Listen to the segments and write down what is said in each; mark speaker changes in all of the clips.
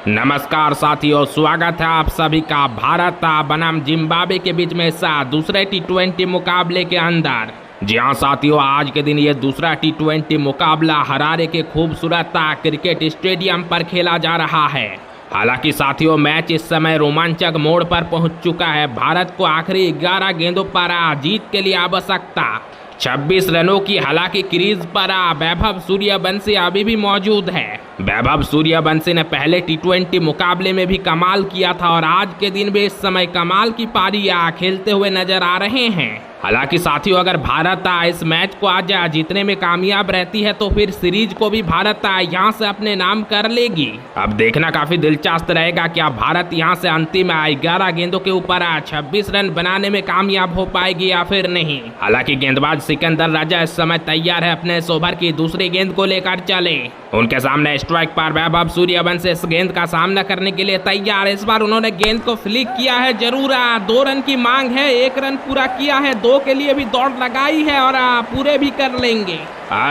Speaker 1: नमस्कार साथियों, स्वागत है आप सभी का भारत बनाम जिम्बाब्वे के बीच में दूसरे टी20 मुकाबले के अंदर। जी हाँ साथियों, आज के दिन ये दूसरा टी20 मुकाबला हरारे के खूबसूरत क्रिकेट स्टेडियम पर खेला जा रहा है। हालांकि साथियों, मैच इस समय रोमांचक मोड़ पर पहुंच चुका है। भारत को आखिरी 11 गेंदों पर जीत के लिए आवश्यकता 26 रनों की। हालांकि क्रीज पर वैभव सूर्यवंशी अभी भी मौजूद है। वैभव सूर्यवंशी ने पहले टी20 मुकाबले में भी कमाल किया था और आज के दिन भी इस समय कमाल की पारी खेलते हुए नजर आ रहे हैं। हालांकि साथियों, अगर भारत इस मैच को आज जीतने में कामयाब रहती है तो फिर सीरीज को भी भारत यहां से अपने नाम कर लेगी। अब देखना काफी दिलचस्प रहेगा, क्या भारत यहां से अंतिम 11 गेंदों के ऊपर 26 रन बनाने में कामयाब हो पाएगी या फिर नहीं। हालांकि गेंदबाज सिकंदर राजा इस समय तैयार है अपने इस ओवर की दूसरी गेंद को लेकर चले। उनके सामने स्ट्राइक पर वैभव सूर्यवंशी इस गेंद का सामना करने के लिए तैयार। इस बार उन्होंने गेंद को फ्लिक किया है, जरूर 2 रन की मांग है। 1 रन पूरा किया है, 2 के लिए भी दौड़ लगाई है और पूरे भी कर लेंगे।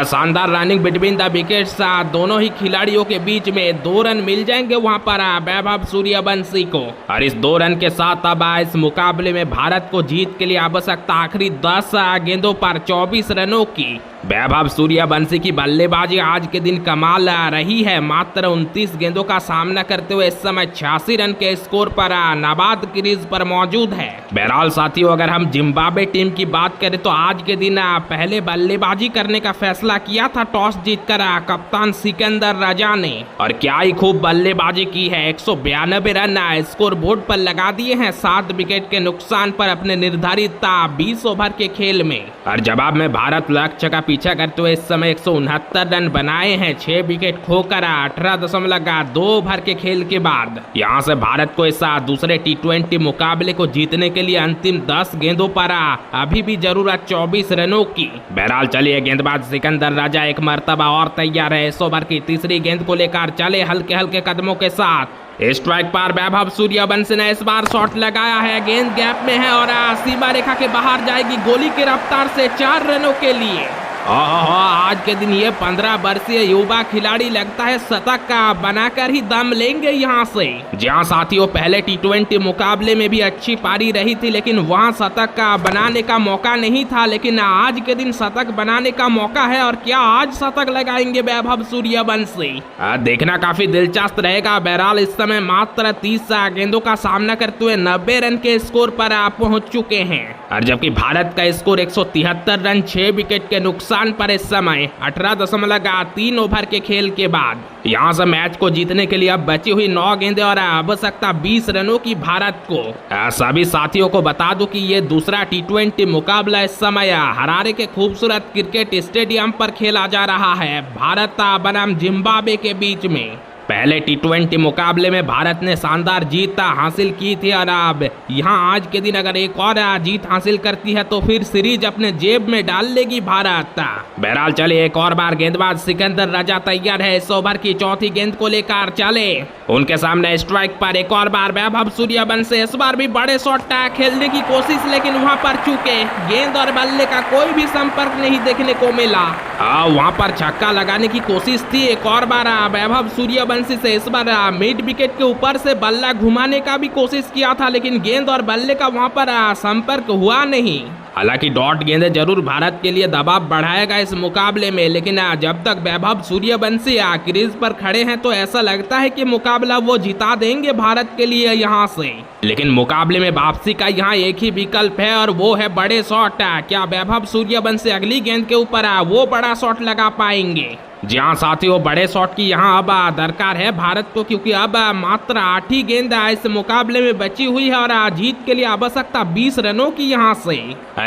Speaker 1: शानदार रनिंग बिटवीन द विकेट्स, दोनों ही खिलाड़ियों के बीच में 2 रन मिल जाएंगे वहां पर वैभव सूर्यवंशी को। और इस 2 रन के साथ अब इस मुकाबले में भारत को जीत के लिए आवश्यकता आखिरी 10 गेंदों पर 24 रनों की। वैभव सूर्यवंशी की बल्लेबाजी आज के दिन कमाल रही है। मात्र 29 गेंदों का सामना करते हुए इस समय 86 रन के स्कोर पर नाबाद क्रीज पर मौजूद है। बहरहाल साथियों, अगर हम जिम्बाब्वे टीम की बात करें तो आज के दिन पहले बल्लेबाजी करने का फैसला किया था टॉस जीतकर कप्तान सिकंदर राजा ने, और क्या ही खूब बल्लेबाजी की है। 192 रन स्कोर बोर्ड पर लगा दिए हैं 7 विकेट के नुकसान पर अपने निर्धारित 20 ओवर के खेल में। और जवाब में भारत लक्ष्य का पीछा करते हुए इस समय 169 रन बनाए हैं 6 विकेट खोकर 18.2 ओवर के खेल के बाद। यहां से भारत को इस दूसरे टी20 मुकाबले को जीतने के लिए अंतिम 10 गेंदों पर अभी भी जरूरत 24 रनों की। बहरहाल चलिए, गेंदबाज सिकंदर राजा एक मर्तबा और तैयार है। इस ओवर की तीसरी गेंद को लेकर चले हल्के हल्के कदमों के साथ। स्ट्राइक पर वैभव सूर्यवंशी ने इस बार शॉट लगाया है, गेंद गैप में है और सीमा रेखा के बाहर जाएगी गोली की रफ्तार से 4 रनों के लिए। आज के दिन ये 15 वर्षीय युवा खिलाड़ी लगता है शतक का बनाकर ही दम लेंगे यहाँ से। जहाँ साथियों, पहले टी20 मुकाबले में भी अच्छी पारी रही थी लेकिन वहाँ शतक का बनाने का मौका नहीं था, लेकिन आज के दिन शतक बनाने का मौका है। और क्या आज शतक लगाएंगे वैभव सूर्यवंशी? देखना काफी दिलचस्प रहेगा। बहरहाल इस समय मात्र 30 गेंदों का सामना करते हुए 90 रन के स्कोर पर पहुंच चुके हैं। और जबकि भारत का स्कोर 173 रन 6 विकेट के नुकसान पर इस समय 18.3 ओवर के खेल के बाद। यहां से मैच को जीतने के लिए अब बची हुई 9 गेंदें और आवश्यकता 20 रनों की भारत को। सभी साथियों को बता दूं कि ये दूसरा टी20 मुकाबला इस समय हरारे के खूबसूरत क्रिकेट स्टेडियम पर खेला जा रहा है, भारत बनाम जिम्बाब्वे के बीच में। पहले टी20 मुकाबले में भारत ने शानदार जीत हासिल की थी और अब यहाँ आज के दिन अगर एक और जीत हासिल करती है तो फिर सीरीज अपने जेब में डाल लेगी भारत। बहरहाल चले, एक और बार गेंदबाज सिकंदर राजा तैयार है। इस ओवर की चौथी गेंद को लेकर चले। उनके सामने स्ट्राइक पर एक और बार वैभव सूर्यवंशी। इस बार भी बड़े शॉट खेलने की कोशिश, लेकिन वहाँ पर चूके गेंद और बल्ले का कोई भी संपर्क नहीं देखने को मिला। वहाँ पर छक्का लगाने की कोशिश थी एक और बार वैभव सूर्यवंशी से। इस बार मिड विकेट के ऊपर से बल्ला घुमाने का भी कोशिश किया था, लेकिन गेंद और बल्ले का वहां पर संपर्क हुआ नहीं। हालांकि डॉट गेंदें जरूर भारत के लिए दबाव बढ़ाएगा इस मुकाबले में, लेकिन जब तक वैभव सूर्यवंशी क्रीज पर खड़े हैं तो ऐसा लगता है कि मुकाबला वो जिता देंगे भारत के लिए यहां से। लेकिन मुकाबले में वापसी का यहाँ एक ही विकल्प है और वो है बड़े शॉट। क्या वैभव सूर्यवंशी अगली गेंद के ऊपर वो बड़ा शॉट लगा पाएंगे? जी हाँ साथियों, बड़े शॉट की यहाँ अब दरकार है भारत को, क्योंकि अब मात्र 8 ही गेंद इस मुकाबले में बची हुई है और जीत के लिए आवश्यकता 20 रनों की यहाँ से।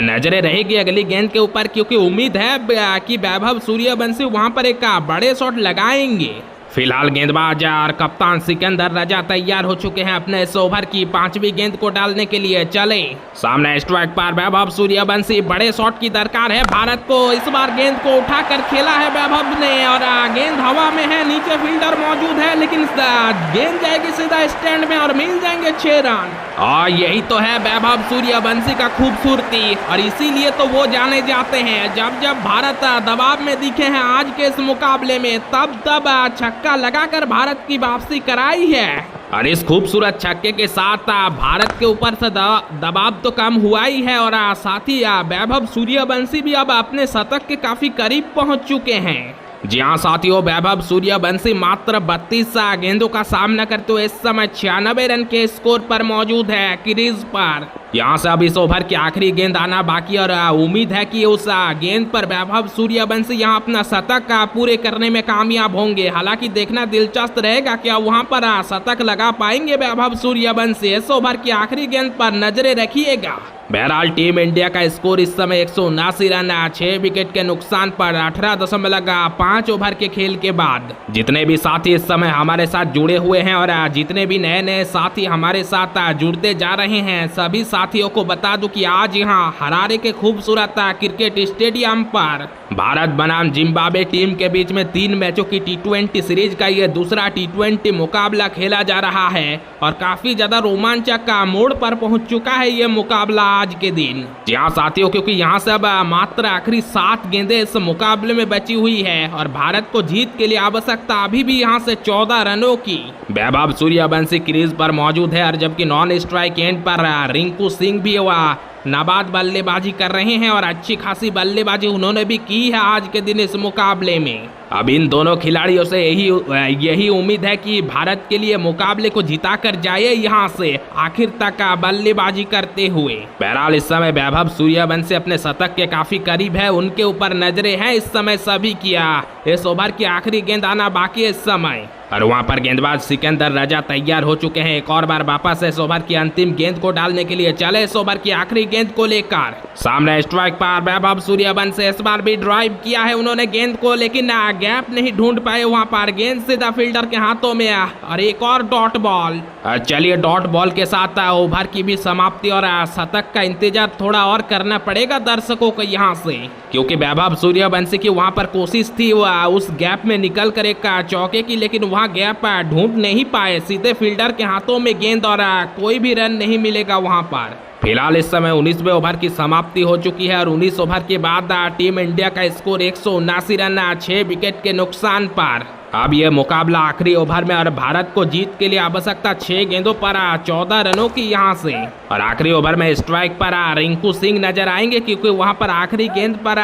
Speaker 1: नजरें रहेगी अगली गेंद के ऊपर, क्योंकि उम्मीद है कि वैभव सूर्यवंशी वहां पर एक बड़े शॉट लगाएंगे। फिलहाल गेंदबाज और कप्तान सिकंदर राजा तैयार हो चुके हैं अपने इस ओवर की 5वीं गेंद को डालने के लिए। चले सामने स्ट्राइक पर वैभव सूर्यवंशी। बड़े शॉट की दरकार है भारत को। इस बार गेंद को उठाकर खेला है वैभव ने और गेंद हवा में है, नीचे फील्डर मौजूद है, लेकिन गेंद जाएगी सीधा स्टैंड में और मिल जाएंगे 6 रन। और यही तो है वैभव सूर्यवंशी का खूबसूरती, और इसीलिए तो वो जाने जाते हैं। जब जब भारत दबाव में दिखे हैं आज के इस मुकाबले में, तब तब छक्का छक्का लगाकर भारत की वापसी कराई है। और इस खूबसूरत छक्के के साथ भारत के ऊपर से दबाव तो कम हुआ ही है और साथ ही वैभव सूर्यवंशी भी अब अपने शतक के काफी करीब पहुंच चुके हैं। जी हाँ साथियों, वैभव सूर्यवंशी मात्र 32 गेंदों का सामना करते हुए इस समय 96 रन के स्कोर पर मौजूद है क्रीज पर। यहाँ से अब इस ओवर की आखिरी गेंद आना बाकी और उम्मीद है कि उस गेंद पर वैभव सूर्यवंशी यहाँ अपना शतक पूरे करने में कामयाब होंगे। हालांकि देखना दिलचस्प रहेगा क्या वहाँ पर शतक लगा पाएंगे वैभव सूर्यवंशी। इस ओवर की आखिरी गेंद पर नजरें रखिएगा। बहरहाल टीम इंडिया का स्कोर इस समय 179 रन 6 विकेट के नुकसान पर 18.5 ओवर के खेल के बाद। जितने भी साथी इस समय हमारे साथ जुड़े हुए हैं और जितने भी नए नए साथी हमारे साथ जुड़ते जा रहे हैं, सभी साथियों को बता दूं कि आज यहाँ हरारे के खूबसूरत क्रिकेट स्टेडियम पर भारत बनाम जिम्बाब्वे टीम के बीच में 3 मैचों की T20 सीरीज का ये दूसरा T20 मुकाबला खेला जा रहा है और काफी ज्यादा रोमांचक का मोड़ पर पहुंच चुका है ये मुकाबला आज के दिन। जी हाँ साथियों, क्योंकि यहाँ से अब मात्र आखिरी 7 गेंदें इस मुकाबले में बची हुई है और भारत को जीत के लिए आवश्यकता अभी भी यहाँ से 14 रनों की। वैभव सूर्यवंशी क्रीज पर मौजूद है और जबकि नॉन स्ट्राइक एंड पर रिंकू सिंह भी हुआ नाबाद बल्लेबाजी कर रहे हैं और अच्छी खासी बल्लेबाजी उन्होंने भी की है आज के दिन इस मुकाबले में। अब इन दोनों खिलाड़ियों से यही उम्मीद है कि भारत के लिए मुकाबले को जिता कर जाए यहाँ से आखिर तक बल्लेबाजी करते हुए। बहरहाल इस समय वैभव सूर्यवंशी अपने शतक के काफी करीब है, उनके ऊपर नजरें हैं इस समय सभी किया। इस ओवर की आखिरी गेंद आना बाकी है इस समय और वहां पर गेंदबाज सिकंदर रजा तैयार हो चुके हैं। एक और बार वापस इस ओवर की अंतिम गेंद को डालने के लिए चले इस ओवर की आखिरी गेंद को लेकर। सामने स्ट्राइक पर वैभव सूर्यवंशी इस बार भी ड्राइव किया है उन्होंने गेंद को, लेकिन गैप नहीं ढूंढ पाए वहां पर। गेंद सीधा फील्डर के हाथों में और एक और डॉट बॉल। चलिए डॉट बॉल के साथ ओवर की भी समाप्ति और शतक का इंतजार थोड़ा और करना पड़ेगा दर्शकों को यहाँ से, क्योंकि वैभव सूर्यवंशी की वहां पर कोशिश थी उस गैप में निकल कर एक चौके की, लेकिन वहां गैप ढूंढ नहीं पाए। सीधे फील्डर के हाथों में गेंद और कोई भी रन नहीं मिलेगा वहां पर। फिलहाल इस समय 19वें ओवर की समाप्ति हो चुकी है और 19 ओवर के बाद टीम इंडिया का स्कोर 179 रन 6 विकेट के नुकसान पर। अब यह मुकाबला आखिरी ओवर में और भारत को जीत के लिए आवश्यकता 6 गेंदों पर 14 रनों की यहाँ से। और आखिरी ओवर में स्ट्राइक पर रिंकू सिंह नजर आएंगे, क्योंकि वहां पर आखिरी गेंद पर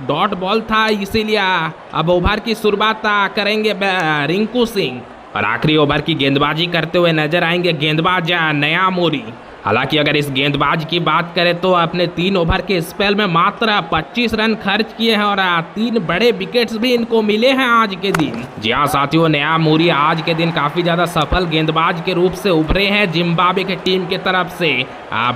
Speaker 1: डॉट बॉल था, इसीलिए अब ओवर की शुरुआत करेंगे रिंकू सिंह और आखिरी ओवर की गेंदबाजी करते हुए नजर आएंगे गेंदबाज नया मोरी। हालांकि अगर इस गेंदबाज की बात करें तो अपने 3 ओवर के स्पेल में मात्र 25 रन खर्च किए हैं और 3 बड़े विकेट्स भी इनको मिले हैं आज के दिन। जी हाँ साथियों, नया मोरी आज के दिन काफी ज्यादा सफल गेंदबाज के रूप से उभरे हैं जिम्बाब्वे की टीम की तरफ से।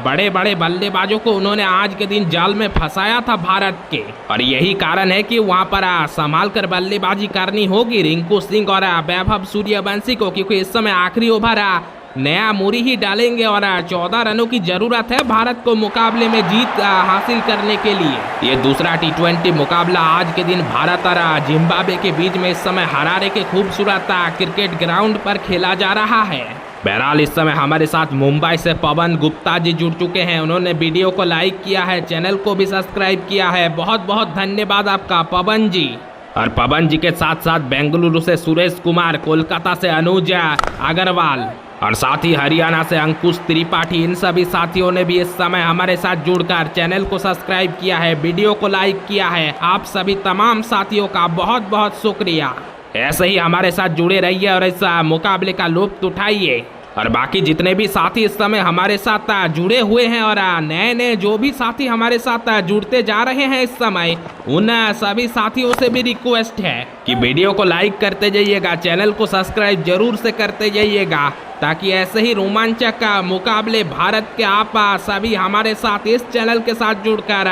Speaker 1: बड़े बड़े बल्लेबाजों को उन्होंने आज के दिन जाल में फंसाया था भारत के, और यही कारण है कि वहां पर संभाल कर बल्लेबाजी करनी होगी रिंकू सिंह और वैभव सूर्यवंशी को, क्योंकि इस समय आखिरी ओवर नया मोरी ही डालेंगे और 14 रनों की जरूरत है भारत को मुकाबले में जीत हासिल करने के लिए। ये दूसरा T20 मुकाबला आज के दिन भारत और जिम्बाब्वे के बीच में इस समय हरारे के खूबसूरत क्रिकेट ग्राउंड पर खेला जा रहा है। बहरहाल इस समय हमारे साथ मुंबई से पवन गुप्ता जी जुड़ चुके हैं, उन्होंने वीडियो को लाइक किया है, चैनल को भी सब्सक्राइब किया है। बहुत बहुत धन्यवाद आपका पवन जी। और पवन जी के साथ साथ बेंगलुरु से सुरेश कुमार, कोलकाता से अनुज अग्रवाल और साथ ही हरियाणा से अंकुश त्रिपाठी, इन सभी साथियों ने भी इस समय हमारे साथ जुड़कर चैनल को सब्सक्राइब किया है, वीडियो को लाइक किया है। आप सभी तमाम साथियों का बहुत बहुत शुक्रिया। ऐसे ही हमारे साथ जुड़े रहिए और इस मुकाबले का लुत्फ उठाइए। और बाकी जितने भी साथी इस समय हमारे साथ जुड़े हुए हैं और नए नए जो भी साथी हमारे साथ जुड़ते जा रहे हैं इस समय, उन सभी साथियों से भी रिक्वेस्ट है कि वीडियो को लाइक करते जाइएगा, चैनल को सब्सक्राइब जरूर से करते जाइएगा, ताकि ऐसे ही रोमांचक मुकाबले भारत के आप सभी हमारे साथ इस चैनल के साथ जुड़कर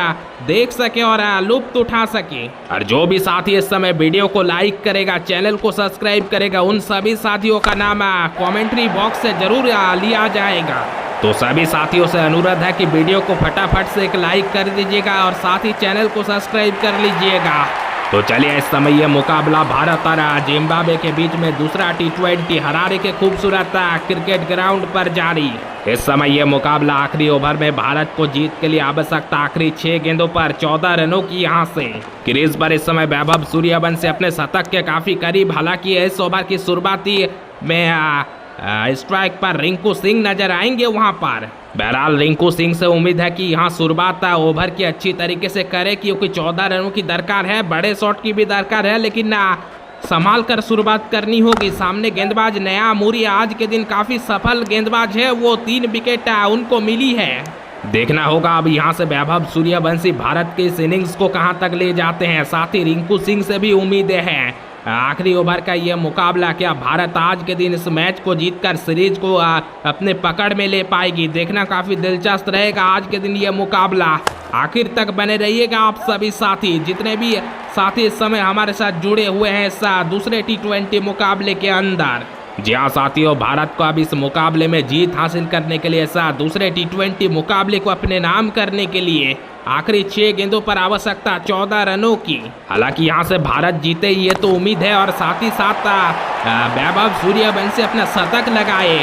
Speaker 1: देख सके और लुत्फ उठा सके। और जो भी साथी इस समय वीडियो को लाइक करेगा, चैनल को सब्सक्राइब करेगा, उन सभी साथियों का नाम कमेंट्री बॉक्स से जरूर लिया जाएगा। तो सभी साथियों से अनुरोध है कि वीडियो को फटाफट से एक लाइक कर दीजिएगा और साथ ही चैनल को सब्सक्राइब कर लीजिएगा। तो चलिए इस समय ये मुकाबला भारत और जिम्बाब्वे के बीच में दूसरा टी20 हरारे के खूबसूरत क्रिकेट ग्राउंड पर जारी। इस समय ये मुकाबला आखिरी ओवर में भारत को जीत के लिए आवश्यकता आखिरी 6 गेंदों पर 14 रनों की यहां से। क्रीज पर इस समय वैभव सूर्यवंशी अपने शतक के काफी करीब, हालांकि इस ओवर की शुरुआती में स्ट्राइक पर रिंकू सिंह नजर आएंगे वहां पर। बहरहाल रिंकू सिंह से उम्मीद है कि यहाँ शुरुआत ओवर की अच्छी तरीके से करे, क्योंकि 14 रनों की दरकार है, बड़े शॉट की भी दरकार है, लेकिन संभाल कर शुरुआत करनी होगी। सामने गेंदबाज नया मूरी आज के दिन काफी सफल गेंदबाज है, वो 3 विकेट उनको मिली है। देखना होगा अब यहाँ से वैभव सूर्यवंशी भारत के इस इनिंग्स को कहाँ तक ले जाते हैं। साथ ही रिंकू सिंह से भी उम्मीदें हैं। आखिरी ओवर का यह मुकाबला, क्या भारत आज के दिन इस मैच को जीतकर सीरीज को अपने पकड़ में ले पाएगी, देखना काफी दिलचस्प रहेगा आज के दिन यह मुकाबला। आखिर तक बने रहिएगा आप सभी साथी, जितने भी साथी इस समय हमारे साथ जुड़े हुए हैं इस दूसरे टी20 मुकाबले के अंदर। जी हाँ साथियों, भारत को अब इस मुकाबले में जीत हासिल करने के लिए ऐसा दूसरे टी20 मुकाबले को अपने नाम करने के लिए आखिरी 6 गेंदों पर आवश्यकता 14 रनों की। हालांकि यहाँ से भारत जीते ये तो उम्मीद है, और साथ ही साथ वैभव सूर्यवंशी अपना शतक लगाए,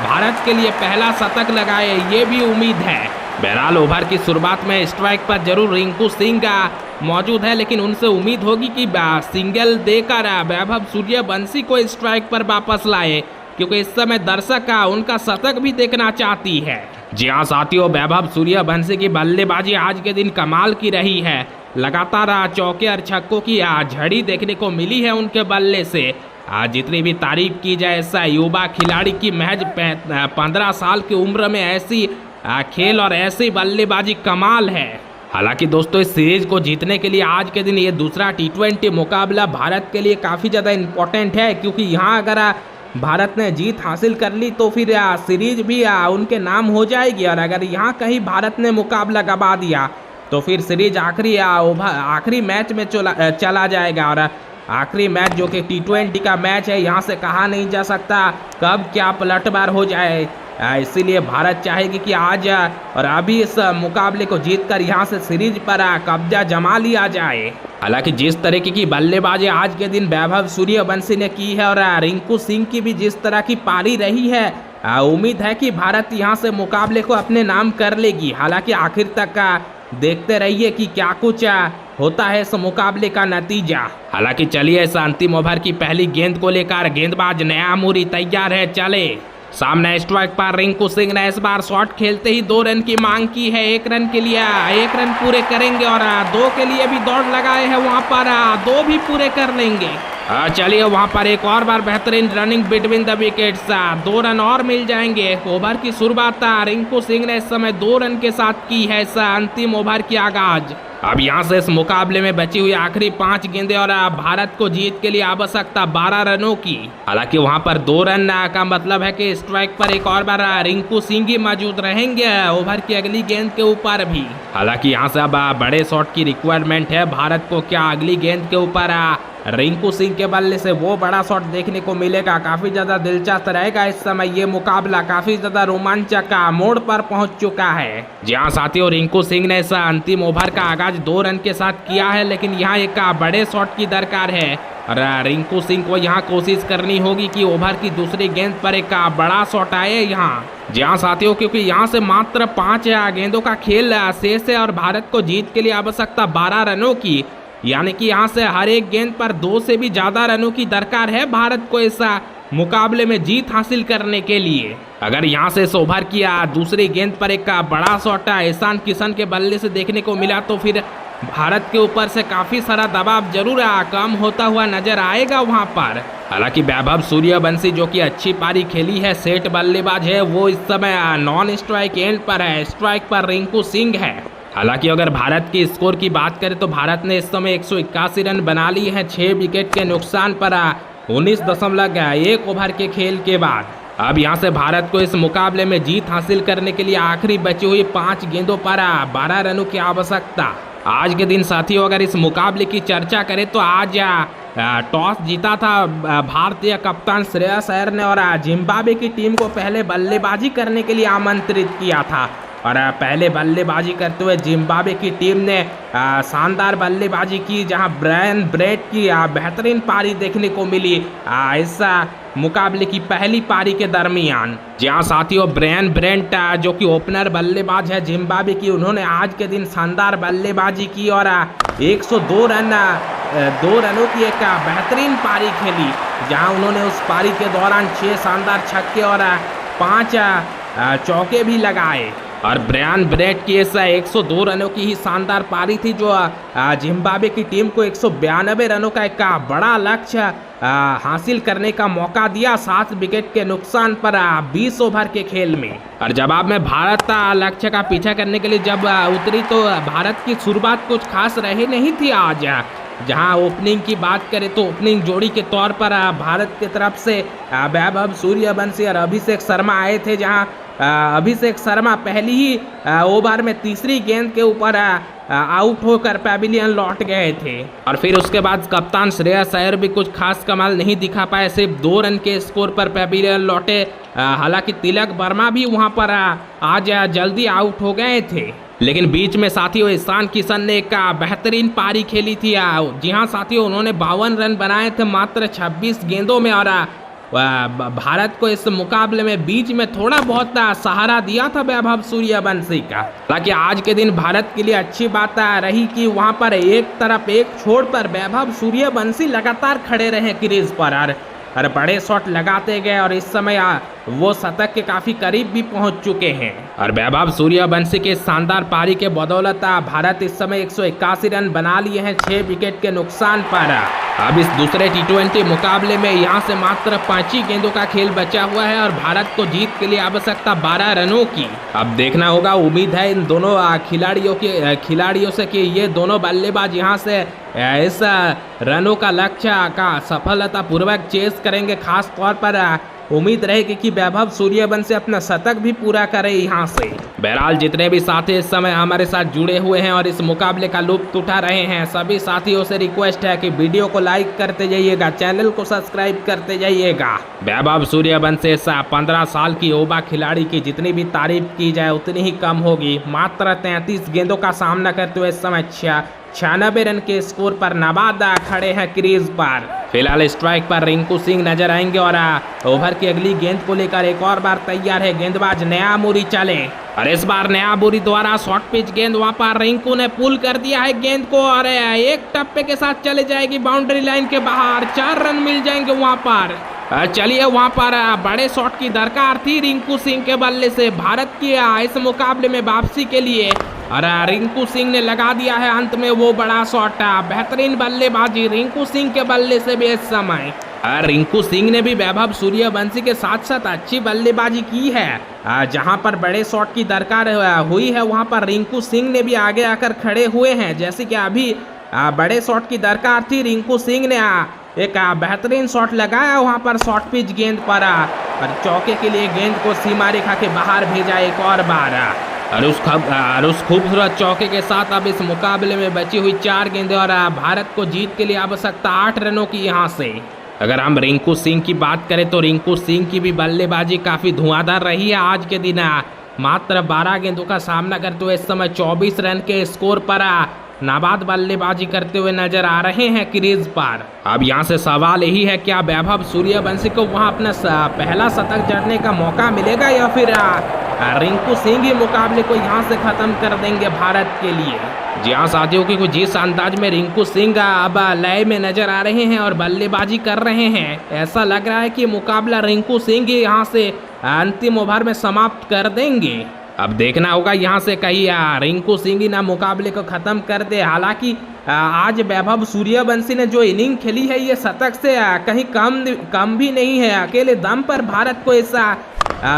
Speaker 1: भारत के लिए पहला शतक लगाए, ये भी उम्मीद है। बहरहाल ओवर की शुरुआत में स्ट्राइक पर जरूर रिंकू सिंह मौजूद है, लेकिन उनसे उम्मीद होगी कि सिंगल देकर वैभव सूर्यवंशी को स्ट्राइक पर वापस लाए, क्योंकि इस समय दर्शक उनका शतक भी देखना चाहती है। जी हाँ साथियों, वैभव सूर्यवंशी की बल्लेबाजी आज के दिन कमाल की रही है। लगातार चौके और छक्कों की झड़ी देखने को मिली है उनके बल्ले से। जितनी भी तारीफ की जाए ऐसा युवा खिलाड़ी की महज 15 साल की उम्र में ऐसी खेल और ऐसी बल्लेबाजी कमाल है। हालांकि दोस्तों, इस सीरीज को जीतने के लिए आज के दिन ये दूसरा टी20 मुकाबला भारत के लिए काफ़ी ज़्यादा इम्पोर्टेंट है, क्योंकि यहाँ अगर भारत ने जीत हासिल कर ली तो फिर सीरीज भी उनके नाम हो जाएगी, और अगर यहाँ कहीं भारत ने मुकाबला गंवा दिया तो फिर सीरीज आखिरी मैच में चला जाएगा। और आखिरी मैच जो कि टी20 का मैच है, यहाँ से कहा नहीं जा सकता कब क्या पलटवार हो जाए। इसीलिए भारत चाहेगी कि आज और अभी इस मुकाबले को जीतकर यहाँ से सीरीज पर कब्जा जमा लिया जाए। हालांकि जिस तरीके की बल्लेबाजी आज के दिन वैभव सूर्यवंशी ने की है और रिंकू सिंह की भी जिस तरह की पारी रही है, उम्मीद है कि भारत यहाँ से मुकाबले को अपने नाम कर लेगी। हालांकि आखिर तक देखते रहिए कि क्या कुछ होता है इस मुकाबले का नतीजा। हालांकि चलिए इस अंतिम ओवर की पहली गेंद को लेकर गेंदबाज नया मूरी तैयार है। चले सामने स्ट्राइक पर रिंकू सिंह ने इस बार शॉट खेलते ही 2 रन की मांग की है। 1 रन के लिए 1 रन पूरे करेंगे और 2 के लिए भी दौड़ लगाए हैं, वहां पर 2 भी पूरे कर लेंगे। चलिए वहां पर एक और बार बेहतरीन running between the wickets, 2 run और मिल जाएंगे। ओवर की शुरुआत रिंकू सिंह ने इस समय 2 रन के साथ की है इस अंतिम ओवर की आगाज। अब यहाँ से इस मुकाबले में बची हुई आखिरी 5 गेंदें और भारत को जीत के लिए आवश्यकता 12 रनों की। हालांकि वहां पर 2 रन का मतलब है कि स्ट्राइक पर एक और बार रिंकू सिंह ही मौजूद रहेंगे ओवर की अगली गेंद के ऊपर भी। हालांकि यहाँ से अब बड़े शॉट की रिक्वायरमेंट है भारत को। क्या अगली गेंद के ऊपर रिंकू सिंह के बल्ले से वो बड़ा शॉट देखने को मिलेगा? काफी ज्यादा दिलचस्प रहेगा। इस समय ये मुकाबला काफी ज्यादा रोमांचक मोड़ पर पहुंच चुका है। जी हाँ साथियों, रिंकू सिंह ने इस अंतिम ओवर का आगाज 2 रन के साथ किया है, लेकिन यहाँ एक बड़े शॉट की दरकार है और रिंकू सिंह को यहाँ कोशिश करनी होगी कि ओवर की दूसरी गेंद पर एक बड़ा शॉट आए यहाँ। जी हाँ साथियों, क्योंकि यहाँ से मात्र 5 गेंदों का खेल शेष है और भारत को जीत के लिए आवश्यकता 12 रनों की, यानी कि यहाँ से हर एक गेंद पर 2 से भी ज्यादा रनों की दरकार है भारत को इस मुकाबले में जीत हासिल करने के लिए। अगर यहाँ से इस ओवर की दूसरी गेंद पर एक बड़ा शॉट ईशान किशन के बल्ले से देखने को मिला तो फिर भारत के ऊपर से काफी सारा दबाव जरूर कम होता हुआ नजर आएगा वहां पर। हालांकि वैभव सूर्यवंशी जो कि अच्छी पारी खेली है, सेट बल्लेबाज है, वो इस समय नॉन स्ट्राइक एंड पर है। स्ट्राइक पर रिंकू सिंह है। हालांकि अगर भारत की स्कोर की बात करें तो भारत ने इस समय 181 रन बना लिए हैं 6 विकेट के नुकसान पर 19.1 ओवर के खेल के बाद। अब यहां से भारत को इस मुकाबले में जीत हासिल करने के लिए आखिरी बची हुई 5 गेंदों पर 12 रनों की आवश्यकता। आज के दिन साथियों, अगर इस मुकाबले की चर्चा करें तो आज टॉस जीता था भारतीय कप्तान श्रेयस अय्यर ने और जिम्बाब्वे की टीम को पहले बल्लेबाजी करने के लिए आमंत्रित किया था। और पहले बल्लेबाजी करते हुए जिम्बाब्वे की टीम ने शानदार बल्लेबाजी की, जहां ब्रायन ब्रेट की बेहतरीन पारी देखने को मिली इस मुकाबले की पहली पारी के दरमियान। जहां साथियों ब्रायन ब्रेट जो कि ओपनर बल्लेबाज है जिम्बाब्वे की, उन्होंने आज के दिन शानदार बल्लेबाजी की और 102 रनों की एक बेहतरीन पारी खेली, जहां उन्होंने उस पारी के दौरान 6 शानदार छक्के और 5 चौके भी लगाए। और ब्रायन ब्रेट की इस 102 रनों की ही शानदार पारी थी जो जिम्बाब्वे की टीम को 192 रनों का एक बड़ा लक्ष्य हासिल करने का मौका दिया, 7 विकेट के नुकसान पर 20 ओवर के खेल में। और जवाब में भारत लक्ष्य का पीछा करने के लिए जब उतरी तो भारत की शुरुआत कुछ खास रही नहीं थी आज। जहां ओपनिंग की बात करें तो ओपनिंग जोड़ी के तौर पर भारत की तरफ से वैभव सूर्यवंशी और अभिषेक शर्मा आए थे, जहां अभिषेक शर्मा पहली ही ओवर में तीसरी गेंद के ऊपर आउट होकर पैविलियन लौट गए थे। और फिर उसके बाद कप्तान श्रेयस अय्यर भी कुछ खास कमाल नहीं दिखा पाए, सिर्फ 2 रन के स्कोर पर पैविलियन लौटे। हालांकि तिलक वर्मा भी वहां पर आज जल्दी आउट हो गए थे, लेकिन बीच में साथियों ईशान किशन ने एक बेहतरीन पारी खेली थी। जी हाँ साथियों, उन्होंने 52 रन बनाए थे मात्र 26 गेंदों में, और भारत को इस मुकाबले में बीच में थोड़ा बहुत सहारा दिया था वैभव सूर्यवंशी का। हालांकि आज के दिन भारत के लिए अच्छी बात रही कि वहां पर एक तरफ एक छोर पर वैभव सूर्यवंशी लगातार खड़े रहे क्रीज पर और बड़े शॉट लगाते गए, और इस समय वो शतक के काफी करीब भी पहुंच चुके हैं। और वैभव सूर्यवंशी के शानदार पारी के बदौलत भारत इस समय 181 रन बना लिए हैं 6 विकेट के नुकसान पर। अब इस दूसरे T20 मुकाबले में यहां से मात्र 5 ही गेंदों का खेल बचा हुआ है और भारत को जीत के लिए आवश्यकता 12 रनों की। अब देखना होगा, उम्मीद है इन दोनों खिलाड़ियों से कि ये दोनों बल्लेबाज यहां से इस रनों का लक्ष्य का सफलतापूर्वक चेस करेंगे। खास तौर पर उम्मीद रहेगी कि वैभव सूर्यवंशी अपना शतक भी पूरा करे यहाँ से। बहरहाल जितने भी साथी इस समय हमारे साथ जुड़े हुए हैं और इस मुकाबले का लुत्फ उठा रहे हैं, सभी साथियों से रिक्वेस्ट है कि वीडियो को लाइक करते जाइएगा, चैनल को सब्सक्राइब करते जाइएगा। वैभव सूर्यवंशी 15 साल की युवा खिलाड़ी की जितनी भी तारीफ की जाए उतनी ही कम होगी। मात्र 33 गेंदों का सामना करते हुए इस समय 96 रन के स्कोर पर नवादा खड़े हैं क्रीज पर। फिलहाल स्ट्राइक पर रिंकू सिंह नजर आएंगे और ओवर की अगली गेंद को लेकर एक और बार तैयार है गेंदबाज न्यामुरी चले। और इस बार न्यामुरी द्वारा शॉर्ट पिच गेंद वहां पर रिंकू ने पुल कर दिया है गेंद को, और एक टप्पे के साथ चले जाएगी बाउंड्री लाइन के बाहर। 4 रन मिल जाएंगे वहां पर। चलिए, वहां पर बड़े शॉट की दरकार थी रिंकू सिंह के बल्ले से भारत की इस मुकाबले में वापसी के लिए, और रिंकू सिंह ने लगा दिया है अंत में वो बड़ा शॉट। बेहतरीन बल्लेबाजी रिंकू सिंह के बल्ले से भी इस समय। रिंकू सिंह ने भी वैभव सूर्यवंशी के साथ साथ अच्छी बल्लेबाजी की है। जहां पर बड़े शॉट की दरकार हुई है वहां पर रिंकू सिंह ने भी आगे आकर खड़े हुए हैं। जैसे कि अभी बड़े शॉट की दरकार थी, रिंकू सिंह ने एक बेहतरीन शॉट लगाया वहां पर शॉर्ट पिच गेंद पर, और चौके के लिए गेंद को सीमा रेखा के बाहर भेजा एक और बार। और उस खूबसूरत चौके के साथ अब इस मुकाबले में बची हुई 4 गेंदें और भारत को जीत के लिए आवश्यकता 8 रनों की यहाँ से। अगर हम रिंकू सिंह की बात करें तो रिंकू सिंह की भी बल्लेबाजी काफ़ी धुआंधार रही है आज के दिन। मात्र 12 गेंदों का सामना करते हुए इस समय 24 रन के स्कोर पर नाबाद बल्लेबाजी करते हुए नजर आ रहे हैं क्रीज पर। अब यहाँ से सवाल यही है, क्या वैभव सूर्यवंशी को वहाँ अपना पहला शतक जड़ने का मौका मिलेगा, या फिर रिंकू सिंह ही मुकाबले को यहाँ से खत्म कर देंगे भारत के लिए। जी हाँ साथियों, की कुछ जिस अंदाज में रिंकू सिंह अब लय में नजर आ रहे हैं और बल्लेबाजी कर रहे हैं, ऐसा लग रहा है कि मुकाबला रिंकू सिंह ही यहाँ से अंतिम ओवर में समाप्त कर देंगे। अब देखना होगा यहाँ से कहीं रिंकू सिंह ही ना मुकाबले को खत्म कर दे। हालांकि आज वैभव सूर्यवंशी ने जो इनिंग खेली है ये शतक से कहीं कम भी नहीं है। अकेले दम पर भारत को इस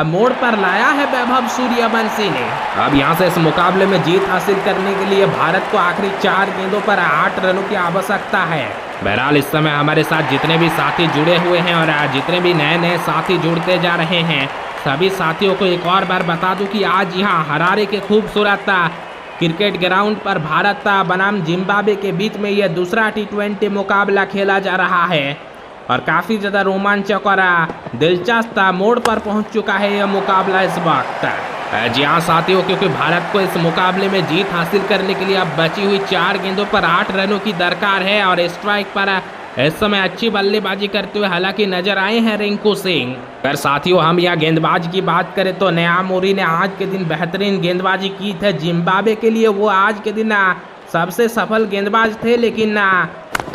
Speaker 1: मोड़ पर लाया है वैभव सूर्यवंशी ने। अब यहाँ से इस मुकाबले में जीत हासिल करने के लिए भारत को आखिरी 4 गेंदों पर 8 रनों की आवश्यकता है। बहरहाल इस समय हमारे साथ जितने भी साथी जुड़े हुए हैं और जितने भी नए साथी जुड़ते जा रहे हैं, सभी साथियों को एक और बार बता दूं कि आज यहाँ हरारे के खूबसूरत क्रिकेट ग्राउंड पर भारत बनाम जिम्बाब्वे के बीच में यह दूसरा T20 मुकाबला खेला जा रहा है, और काफ़ी ज़्यादा रोमांचक और दिलचस्प मोड़ पर पहुंच चुका है यह मुकाबला इस वक्त। जी हाँ साथियों, क्योंकि भारत को इस मुकाबले में जीत हासिल करने के लिए अब बची हुई 4 गेंदों पर 8 रनों की दरकार है और स्ट्राइक पर इस समय अच्छी बल्लेबाजी करते हुए हालांकि नजर आए हैं रिंकू सिंह। अगर साथियों हम यहाँ गेंदबाज की बात करें तो नया मोरी ने आज के दिन बेहतरीन गेंदबाजी की थी जिम्बाब्वे के लिए। वो आज के दिन सबसे सफल गेंदबाज थे, लेकिन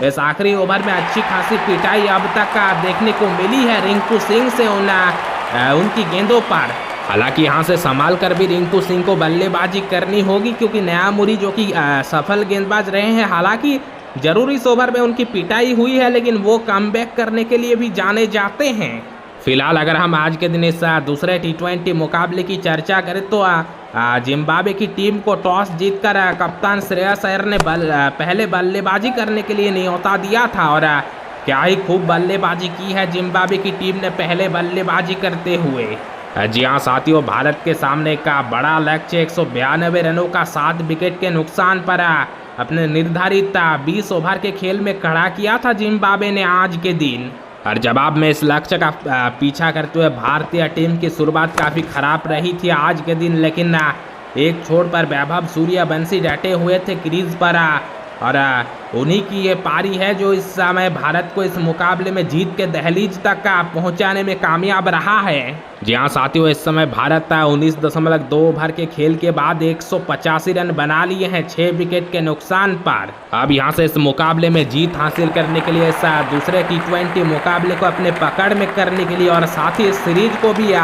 Speaker 1: इस आखिरी ओवर में अच्छी खासी पिटाई अब तक देखने को मिली है रिंकू सिंह से उनकी गेंदों पर। हालांकि यहाँ से संभाल कर भी रिंकू सिंह को बल्लेबाजी करनी होगी, क्योंकि नया मुरी जो कि सफल गेंदबाज रहे हैं, हालांकि जरूर इस ओवर में उनकी पिटाई हुई है, लेकिन वो कमबैक करने के लिए भी जाने जाते हैं। फिलहाल अगर हम आज के दिन इस दूसरे T20 मुकाबले की चर्चा करें तो जिम्बाब्वे की टीम को टॉस जीतकर कप्तान श्रेयस अय्यर ने पहले बल्लेबाजी करने के लिए न्योता दिया था और क्या ही खूब बल्लेबाजी की है जिम्बाब्वे की टीम ने पहले बल्लेबाजी करते हुए। जी हाँ साथियों, भारत के सामने का बड़ा लक्ष्य 192 रनों का 7 विकेट के नुकसान पर अपने निर्धारित 20 ओवर के खेल में खड़ा किया था जिम्बाब्वे ने आज के दिन। और जवाब में इस लक्ष्य का पीछा करते हुए भारतीय टीम की शुरुआत काफ़ी खराब रही थी आज के दिन, लेकिन एक छोर पर वैभव सूर्यवंशी डटे हुए थे क्रीज पर और उन्हीं की ये पारी है जो इस समय भारत को इस मुकाबले में जीत के दहलीज तक पहुंचाने में कामयाब रहा है। जी हाँ साथियों, इस समय भारत 19.2 ओवर के खेल के बाद 185 रन बना लिए हैं 6 विकेट के नुकसान पर। अब यहाँ से इस मुकाबले में जीत हासिल करने के लिए इस दूसरे T20 मुकाबले को अपने पकड़ में करने के लिए और साथ ही इस सीरीज को भी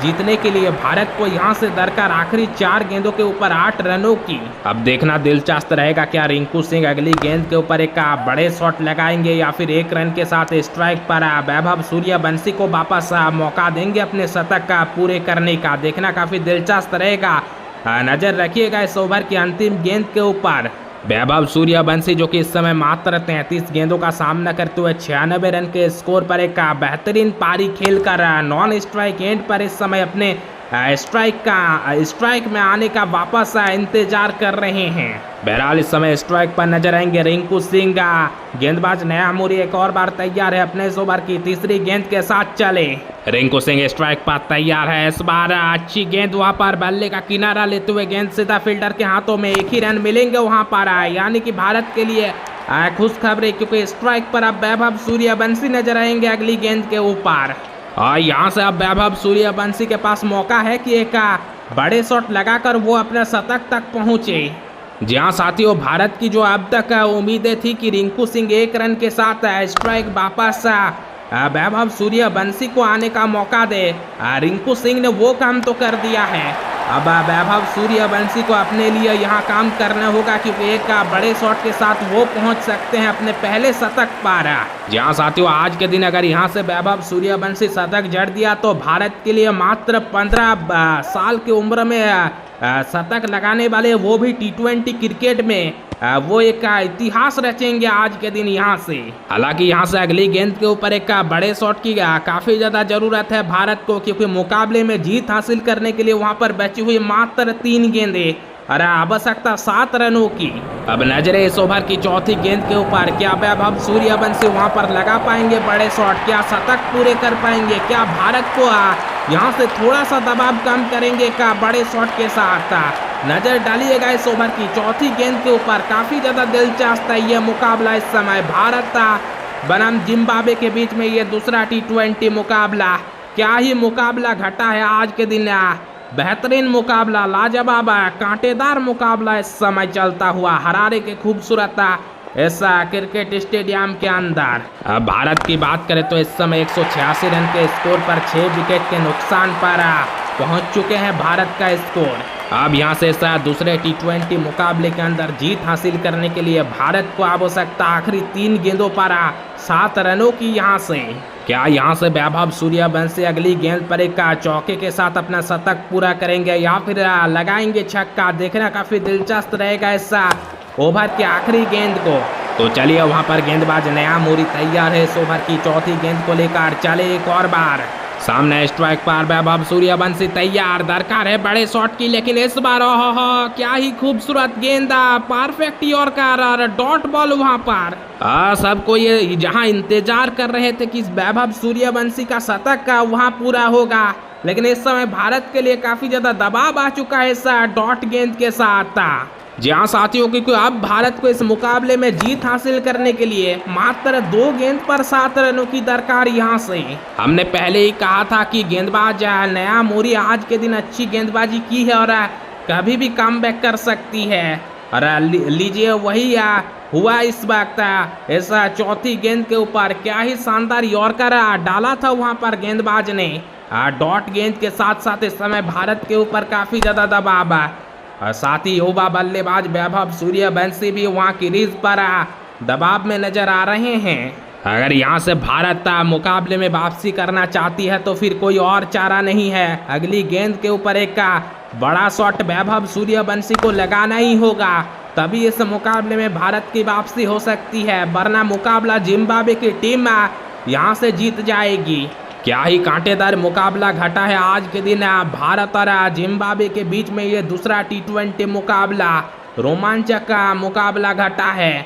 Speaker 1: जीतने के लिए भारत को यहां से दरकार आखिरी 4 गेंदों के ऊपर 8 रनों की। अब देखना दिलचस्प रहेगा क्या रिंकू सिंह अगली गेंद के ऊपर एक बड़े शॉट लगाएंगे या फिर 1 रन के साथ स्ट्राइक पर वैभव सूर्यवंशी को वापस मौका देंगे अपने शतक का पूरे करने का। देखना काफी दिलचस्प रहेगा, नजर रखिएगा इस ओवर की अंतिम गेंद के ऊपर। वैभव सूर्यवंशी जो कि इस समय मात्र 33 गेंदों का सामना करते हुए 96 रन के स्कोर पर एक बेहतरीन पारी खेलकर नॉन स्ट्राइक एंड पर इस समय अपने स्ट्राइक में आने का वापस इंतजार कर रहे हैं। बहरहाल इस समय स्ट्राइक पर नजर आएंगे रिंकू सिंह। गेंदबाज नया मोरी एक और बार तैयार है अपने इस ओवर की तीसरी गेंद के साथ चले। रिंकू सिंह स्ट्राइक पर तैयार है, इस बार अच्छी गेंद वहां पर बल्ले का किनारा लेते हुए गेंद सीधा फील्डर के हाथों में, 1 ही रन मिलेंगे वहां पर, यानी कि भारत के लिए खुशखबरी, क्योंकि स्ट्राइक पर अब वैभव सूर्यवंशी नजर आएंगे अगली गेंद के ऊपर। और यहाँ से अब वैभव सूर्यवंशी के पास मौका है कि एक बड़े शॉट लगाकर वो अपने शतक तक पहुंचे। जी हाँ साथियों, भारत की जो अब तक उम्मीदें थी कि रिंकू सिंह 1 रन के साथ स्ट्राइक वापस वैभव सूर्यवंशी को आने का मौका दे, रिंकू सिंह ने वो काम तो कर दिया है। अब वैभव सूर्यवंशी को अपने लिए यहाँ काम करना होगा, क्योंकि एक बड़े शॉट के साथ वो पहुंच सकते हैं अपने पहले शतक पर। जहाँ साथियों आज के दिन अगर यहाँ से वैभव सूर्यवंशी शतक जड़ दिया तो भारत के लिए मात्र 15 साल की उम्र में शतक लगाने वाले, वो भी T20 क्रिकेट में, वो एक इतिहास रचेंगे आज के दिन यहाँ से। हालांकि यहाँ से अगली गेंद के ऊपर एक बड़े शॉट की काफी ज्यादा जरूरत है भारत को, क्योंकि मुकाबले में जीत हासिल करने के लिए वहां पर बची हुई मात्र 3 गेंदें और आवश्यकता 7 रनों की। अब नजरे इस ओवर की चौथी गेंद के ऊपर, क्या वैभव सूर्यवंशी वहां पर लगा पाएंगे बड़े शॉट, क्या शतक पूरे कर पाएंगे, क्या भारत को यहाँ से थोड़ा सा दबाव कम करेंगे का बड़े शॉट के साथ। नजर डालिएगा इस ओवर की चौथी गेंद के ऊपर, काफी ज्यादा दिलचस्प है ये मुकाबला इस समय भारत बनाम जिम्बाब्वे के बीच में ये दूसरा T20 मुकाबला। क्या ही मुकाबला घटा है आज के दिन, बेहतरीन मुकाबला, लाजवाब कांटेदार मुकाबला इस समय चलता हुआ हरारे के खूबसूरत इस क्रिकेट स्टेडियम के अंदर। अब भारत की बात करें तो इस समय 186 रन के स्कोर पर 6 विकेट के नुकसान पर पहुंच चुके हैं भारत का स्कोर। अब यहां से इस दूसरे T20 मुकाबले के अंदर जीत हासिल करने के लिए भारत को आवश्यकता आखिरी 3 गेंदों पर 7 रनों की। यहां से क्या यहां से वैभव सूर्यवंशी अगली गेंद पर एक चौके के साथ अपना शतक पूरा करेंगे या फिर लगाएंगे छक्का, देखना काफी दिलचस्प रहेगा इस ओवर की आखिरी गेंद को। तो चलिए वहां पर गेंदबाज नया मोरी तैयार है इस ओवर की चौथी गेंद को लेकर, चले एक और बार सामने स्ट्राइक पर वैभव सूर्यवंशी तैयार, दरकार है बड़े शॉट की, लेकिन इस बार ओहो क्या ही खूबसूरत गेंदा, परफेक्ट यॉर्कर और डॉट बॉल वहां पर। सबको ये जहां इंतजार कर रहे थे कि वैभव सूर्यवंशी का शतक का वहां पूरा होगा, लेकिन इस समय भारत के लिए काफी ज्यादा दबाव आ चुका है इस डॉट गेंद के साथ। जी हाँ साथियों, क्योंकि अब भारत को इस मुकाबले में जीत हासिल करने के लिए मात्र 2 गेंद पर 7 रनों की दरकार यहाँ से। हमने पहले ही कहा था कि गेंदबाज नया मोरी आज के दिन अच्छी गेंदबाजी की है और कभी भी कमबैक कर सकती है, और लीजिए वही हुआ इस वक्त। इस चौथी गेंद के ऊपर क्या ही शानदार यॉर्कर डाला था वहां पर गेंदबाज ने। डॉट गेंद के साथ साथ इस समय भारत के ऊपर काफी ज्यादा दबाव है, और साथ ही युवा बल्लेबाज वैभव सूर्यवंशी भी वहां क्रीज पर दबाव में नजर आ रहे हैं। अगर यहां से भारत मुकाबले में वापसी करना चाहती है तो फिर कोई और चारा नहीं है, अगली गेंद के ऊपर एक बड़ा शॉट वैभव सूर्यवंशी को लगाना ही होगा, तभी इस मुकाबले में भारत की वापसी हो सकती है, वरना मुकाबला जिम्बाब्वे की टीम यहां से जीत जाएगी। क्या ही कांटेदार मुकाबला घटा है आज के दिन भारत और जिम्बाब्वे के बीच में। ये दूसरा T20 मुकाबला, रोमांचक का मुकाबला घटा है।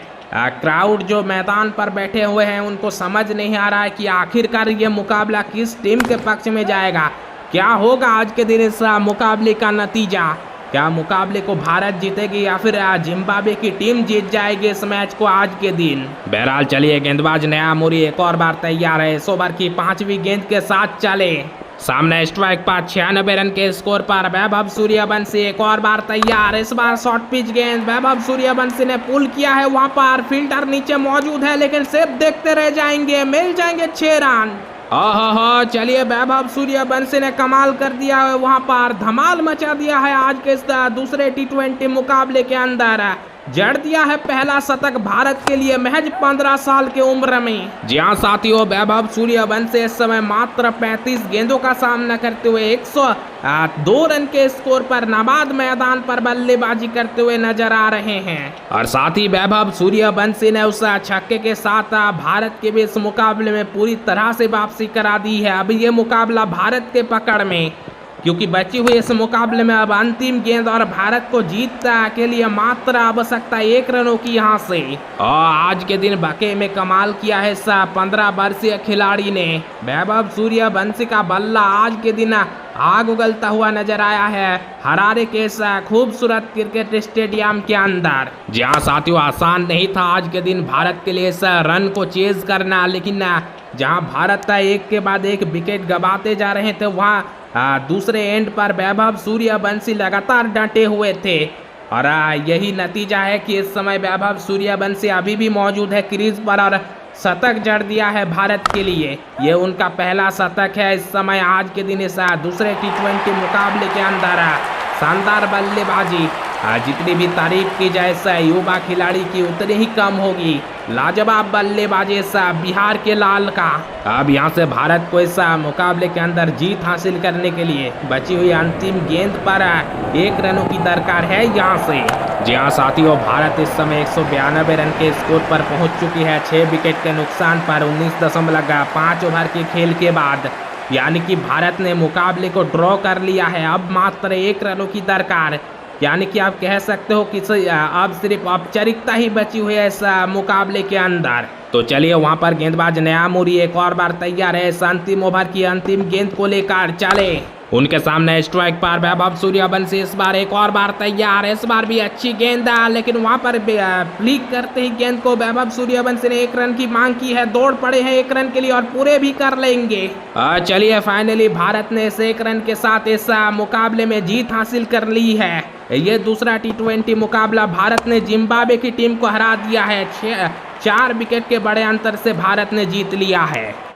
Speaker 1: क्राउड जो मैदान पर बैठे हुए हैं उनको समझ नहीं आ रहा है कि आखिरकार ये मुकाबला किस टीम के पक्ष में जाएगा, क्या होगा आज के दिन इस मुकाबले का नतीजा। क्या मुकाबले को भारत जीतेगी या फिर जिम्बाब्वे की टीम जीत जाएगी इस मैच को आज के दिन। बहरहाल चलिए, गेंदबाज नया मोरी एक और बार तैयार है, इस ओवर की 5वीं गेंद के साथ चले। सामने स्ट्राइक पर 96 रन के स्कोर पर वैभव सूर्यवंशी एक और बार तैयार, इस बार शॉर्ट पिच गेंद वैभव सूर्यवंशी ने पुल किया है, वहां पर फील्डर नीचे मौजूद है, लेकिन सिर्फ देखते रह जाएंगे, मिल जाएंगे 6 रन। ओहो चलिए, वैभव सूर्यवंशी ने कमाल कर दिया है, वहां पर धमाल मचा दिया है आज के इस दूसरे T20 मुकाबले के अंदर। जड़ दिया है पहला शतक भारत के लिए महज 15 साल की उम्र में। जी हाँ साथियों, वैभव सूर्यवंशी इस समय मात्र 35 गेंदों का सामना करते हुए 102 रन के स्कोर पर नाबाद मैदान पर बल्लेबाजी करते हुए नजर आ रहे हैं, और साथ ही वैभव सूर्यवंशी ने उस छक्के के साथ भारत के भी इस मुकाबले में पूरी तरह से वापसी करा दी है। अब ये मुकाबला भारत के पकड़ में, क्योंकि बची हुई इस मुकाबले में अब अंतिम गेंद और भारत को जीत के लिए मात्र आवश्यकता 1 रनों की यहाँ से। और आज के दिन बके में कमाल किया है इस 15 वर्षीय खिलाड़ी ने। वैभव सूर्यवंशी का बल्ला आज के दिन आग उगलता हुआ नजर आया है हरारे के इस खूबसूरत क्रिकेट स्टेडियम के अंदर। जहाँ साथियों आसान नहीं था आज के दिन भारत के लिए इस रन को चेज करना, लेकिन जहाँ भारत एक के बाद एक विकेट गंवाते जा रहे थे, वहाँ दूसरे एंड पर वैभव सूर्यवंशी लगातार डटे हुए थे, और यही नतीजा है कि इस समय वैभव सूर्यवंशी अभी भी मौजूद है क्रीज पर और शतक जड़ दिया है भारत के लिए। ये उनका पहला शतक है इस समय आज के दिन इस दूसरे T20 मुकाबले के अंदर। शानदार बल्लेबाजी, जितनी भी तारीफ की जाए इस युवा खिलाड़ी की उतनी ही कम होगी। लाजवाब बल्लेबाजी इस बिहार के लाल का। अब यहां से भारत को इस मुकाबले के अंदर जीत हासिल करने के लिए बची हुई अंतिम गेंद पर 1 रनों की दरकार है यहां से। जी हाँ साथियों, भारत इस समय 192 रन के स्कोर पर पहुंच चुकी है 6 विकेट के नुकसान पर 19.5 ओवर के खेल के बाद, यानी कि भारत ने मुकाबले को ड्रॉ कर लिया है। अब मात्र 1 रनों की दरकार, यानी कि आप कह सकते हो कि अब सिर्फ औपचारिकता ही बची हुई है इस मुकाबले के अंदर। तो चलिए, वहां पर गेंदबाज नया मोरी एक और बार तैयार है इस अंतिम ओवर की अंतिम गेंद को लेकर चले। उनके सामने स्ट्राइक पर वैभव सूर्यवंशी इस बार एक और बार तैयार है, इस बार भी अच्छी गेंद, लेकिन वहां पर फ्लिक करते ही गेंद को वैभव सूर्यवंशी ने 1 रन की मांग की है, दौड़ पड़े हैं 1 रन के लिए और पूरे भी कर लेंगे। चलिए, फाइनली भारत ने इस 1 रन के साथ इस मुकाबले में जीत हासिल कर ली है। ये दूसरा T20 मुकाबला भारत ने जिम्बाब्वे की टीम को हरा दिया है, 4 विकेट के बड़े अंतर से भारत ने जीत लिया है।